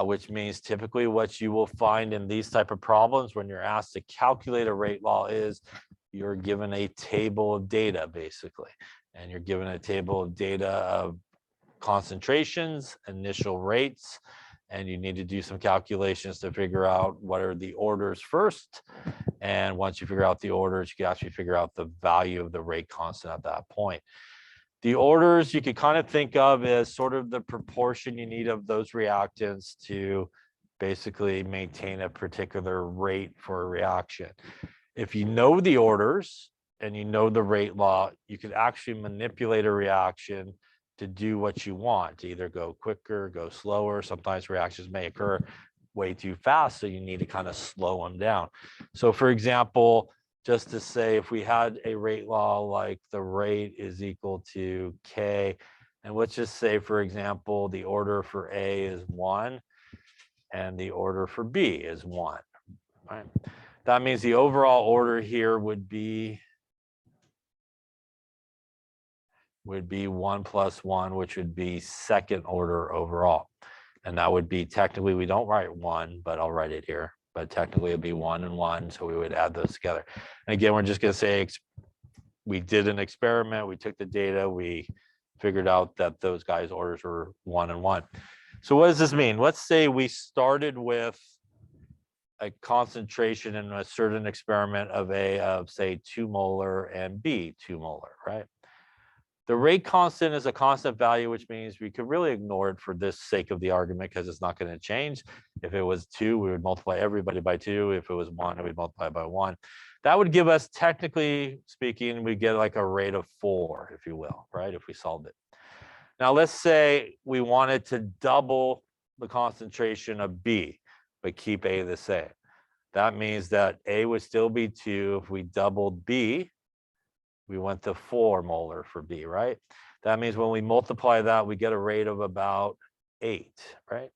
which means typically what you will find in these type of problems when you're asked to calculate a rate law is you're given a table of data, basically. And you're given a table of data of concentrations, initial rates, and you need to do some calculations to figure out what are the orders first. And once you figure out the orders, you can actually figure out the value of the rate constant at that point. The orders you could kind of think of as sort of the proportion you need of those reactants to basically maintain a particular rate for a reaction. If you know the orders and you know the rate law, you could actually manipulate a reaction to do what you want, to either go quicker, go slower. Sometimes reactions may occur way too fast, so you need to kind of slow them down. So for example, just to say if we had a rate law like the rate is equal to K, and let's just say, for example, the order for A is 1 and the order for B is 1, right? That means the overall order here would be 1 plus 1, which would be second order overall. And that would be technically, we don't write 1, but I'll write it here. But technically it'd be 1 and 1, so we would add those together. And again, we're just going to say we did an experiment, we took the data, we figured out that those guys' orders were 1 and 1. So what does this mean? Let's say we started with a concentration in a certain experiment of A of say 2 molar and B 2 molar, right? The rate constant is a constant value, which means we could really ignore it for this sake of the argument because it's not going to change. If it was 2, we would multiply everybody by 2. If it was 1, we'd multiply by 1. That would give us, technically speaking, we get like a rate of 4, if you will, right? If we solved it. Now, let's say we wanted to double the concentration of B, but keep A the same. that means that A would still be 2. If we doubled B, we went to 4 molar for B, right? That means when we multiply that, we get a rate of about 8, right?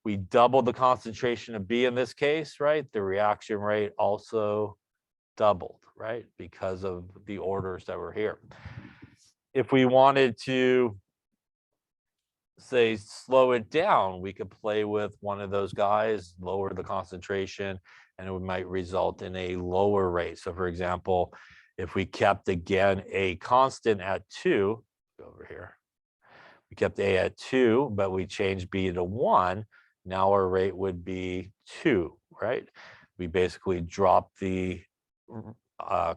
We doubled the concentration of B in this case, right? The reaction rate also doubled, right? Because of the orders that were here. If we wanted to say slow it down, we could play with one of those guys, lower the concentration, and it might result in a lower rate. So for example, if we kept again a constant at 2, go over here, we kept A at 2, but we changed B to 1, now our rate would be 2, right? We basically dropped the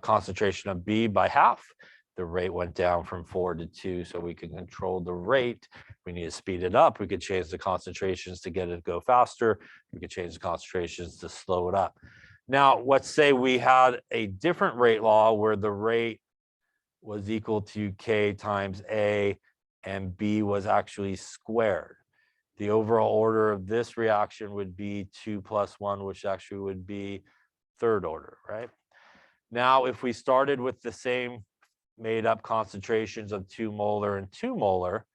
concentration of B by half. The rate went down from 4 to 2, so we can control the rate. We need to speed it up. We could change the concentrations to get it to go faster. We could change the concentrations to slow it up. Now, let's say we had a different rate law where the rate was equal to K times A and B was actually squared. The overall order of this reaction would be 2 plus 1, which actually would be third order, right? Now, if we started with the same made up concentrations of 2 molar and 2 molar,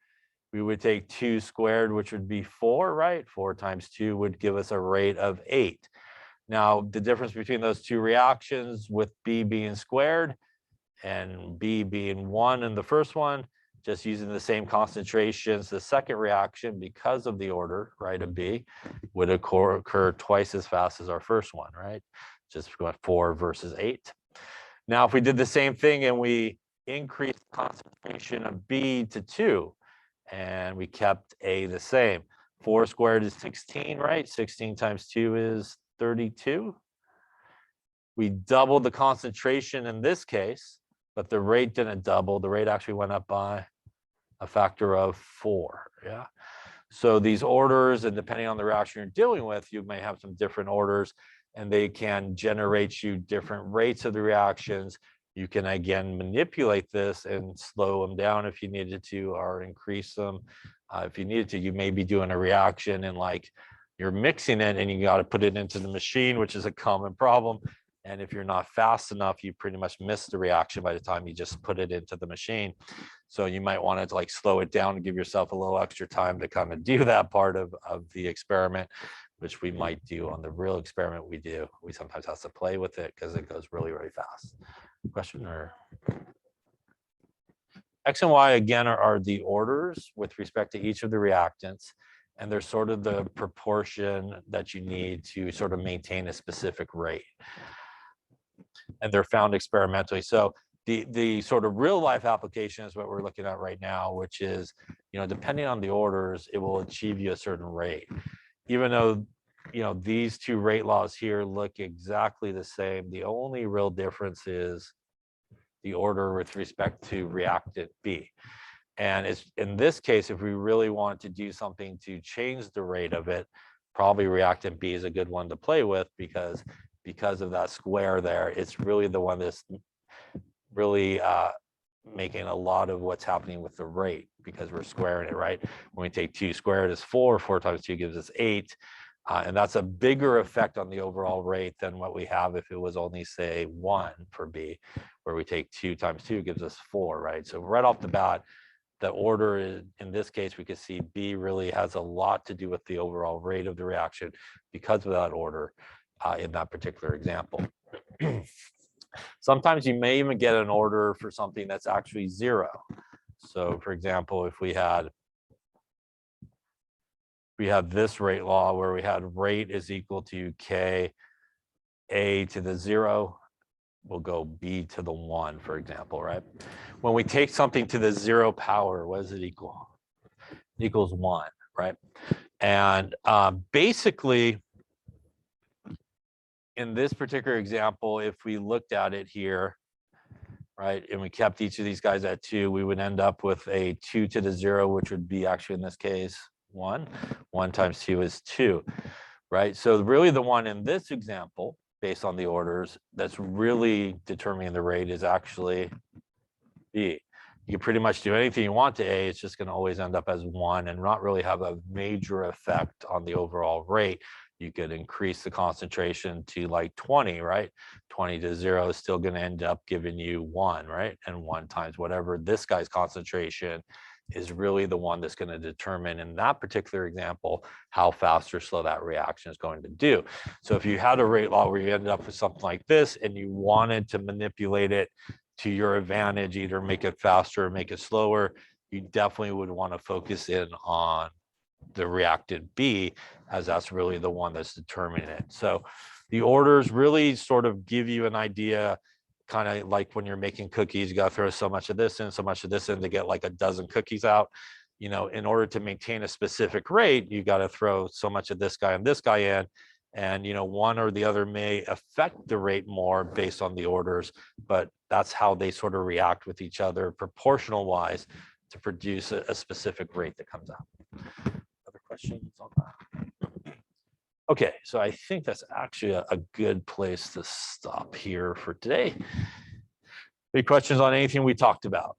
we would take 2 squared, which would be 4, right? 4 times 2 would give us a rate of 8. Now, the difference between those two reactions with B being squared and B being 1 in the first one, just using the same concentrations, the second reaction, because of the order, right, of B, would occur twice as fast as our first one, right? Just going 4 versus 8. Now, if we did the same thing and we increased the concentration of B to 2, and we kept A the same, 4 squared is 16, right? 16 times 2 is 32. We doubled the concentration in this case, but the rate didn't double. The rate actually went up by a factor of 4, yeah? So these orders, and depending on the reaction you're dealing with, you may have some different orders, and they can generate you different rates of the reactions. You can, again, manipulate this and slow them down if you needed to, or increase them. If you needed to, you may be doing a reaction and like you're mixing it and you got to put it into the machine, which is a common problem. And if you're not fast enough, you pretty much miss the reaction by the time you just put it into the machine. So you might want to like slow it down and give yourself a little extra time to kind of do that part of the experiment, which we might do on the real experiment we do. We sometimes have to play with it because it goes really, really fast. Question or? X and Y, again, are the orders with respect to each of the reactants. And they're sort of the proportion that you need to sort of maintain a specific rate. And they're found experimentally. So the sort of real life application is what we're looking at right now, which is, you know, depending on the orders, it will achieve you a certain rate. Even though, you know, these two rate laws here look exactly the same, the only real difference is the order with respect to reactant B. And it's in this case, if we really want to do something to change the rate of it, probably reactant B is a good one to play with because of that square there. It's really the one that's really making a lot of what's happening with the rate because we're squaring it, right? When we take 2 squared is 4, 4 times 2 gives us 8. And that's a bigger effect on the overall rate than what we have if it was only, say, 1 for B, where we take 2 times 2 gives us 4, right? So right off the bat, the order is, in this case, we can see B really has a lot to do with the overall rate of the reaction because of that order in that particular example. Sometimes you may even get an order for something that's actually 0. So for example, if we had this rate law where we had rate is equal to K A to the 0, we'll go B to the 1, for example, right? When we take something to the 0 power, what does it equal? It equals 1, right? And basically, in this particular example, if we looked at it here, right, and we kept each of these guys at 2, we would end up with a 2 to the 0, which would be actually in this case 1. 1 times 2 is 2, right? So really the one in this example, based on the orders, that's really determining the rate is actually B. You can pretty much do anything you want to A, it's just going to always end up as 1 and not really have a major effect on the overall rate. You could increase the concentration to like 20, right? 20 to 0 is still going to end up giving you 1, right? And 1 times whatever this guy's concentration is really the one that's going to determine in that particular example how fast or slow that reaction is going to do. So if you had a rate law where you ended up with something like this and you wanted to manipulate it to your advantage, either make it faster or make it slower, you definitely would want to focus in on the reactant B, as that's really the one that's determining it. So the orders really sort of give you an idea, kind of like when you're making cookies, you got to throw so much of this in, so much of this in to get like a dozen cookies out. You know, in order to maintain a specific rate, you got to throw so much of this guy and this guy in. And, you know, one or the other may affect the rate more based on the orders, but that's how they sort of react with each other proportional wise to produce a specific rate that comes out. Other questions on that? Okay, so I think that's actually a good place to stop here for today. Any questions on anything we talked about?